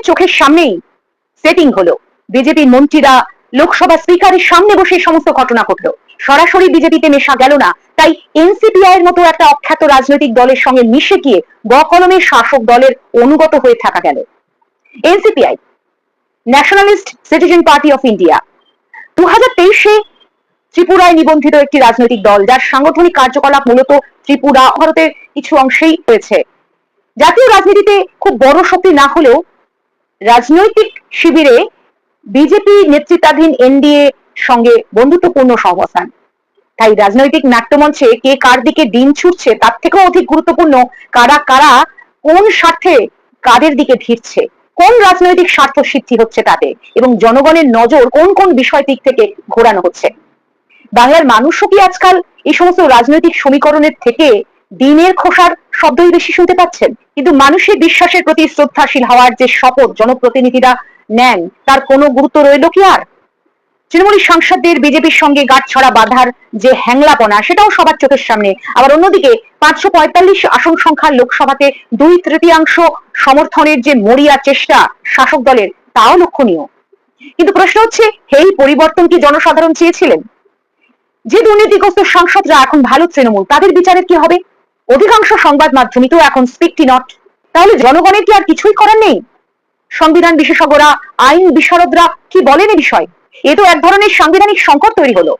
চোখের সামনেই সেটিং হলো। বিজেপির মন্ত্রীরা লোকসভা স্পিকারের সামনে বসে সমস্ত ঘটনা ঘটলো। সরাসরি বিজেপিতে মেশা গেল না, তাই এনসিপিআই এর মতো একটা অখ্যাত রাজনৈতিক দলের সঙ্গে মিশে গিয়ে বকলমের শাসক দলের অনুগত হয়ে থাকা গেল। NCPI, nationalist citizen party of India, 2023-এ ত্রিপুরায় নিবন্ধিত একটি রাজনৈতিক দল, যার সাংগঠনিক কার্যকলাপ মূলত ত্রিপুরা ভারতের কিছু অংশেই রয়েছে। জাতীয় রাজনীতিতে খুব বড় শক্তি না হলেও রাজনৈতিক শিবিরে বিজেপি নেতৃত্বাধীন এনডিএ সঙ্গে বন্ধুত্বপূর্ণ সহাবস্থান। তাই রাজনৈতিক নাট্যমঞ্চে কে কার দিকে ডিম ছুটছে তার থেকেও অধিক গুরুত্বপূর্ণ কারা কারা কোন স্বার্থে কাদের দিকে ভিড়ছে, কোন রাজনৈতিক স্বার্থ সিদ্ধি হচ্ছে তাতে, এবং জনগণের নজর কোন কোন বিষয় দিক থেকে ঘোরানো হচ্ছে। বাংলার মানুষও কি আজকাল এই সমস্ত রাজনৈতিক সমীকরণের থেকে দিনের খোসার শব্দই বেশি শুনতে পাচ্ছেন? কিন্তু মানুষের বিশ্বাসের প্রতি শ্রদ্ধাশীল হওয়ার যে শপথ জনপ্রতিনিধিরা নেন তার কোনো গুরুত্ব রইল কি আর? তৃণমূলী সাংসদদের বিজেপির সঙ্গে গাঁটছড়া বাঁধার যে হ্যাংলাপনা, সেটাও সবার চোখের সামনে। আবার অন্যদিকে 545 আসন সংখ্যার লোকসভাতে 2/3 সমর্থনের যে মরিয়া চেষ্টা শাসক দলের, তাও লক্ষণীয়। কিন্তু প্রশ্ন হচ্ছে, এই পরিবর্তন কি জনসাধারণ চেয়েছিলেন? যে দুর্নীতিগ্রস্ত সাংসদরা এখন ভালো তৃণমূল, তাদের বিচারের কি হবে? অধিকাংশ সংবাদ মাধ্যমই তো এখন স্পিক নট। তাহলে জনগণের কি আর কিছুই করার নেই? সংবিধান বিশেষজ্ঞরা, আইন বিশারদরা কি বলেন এ বিষয়? এ তো এক ধরনের সাংবিধানিক সংকট তৈরি হলো।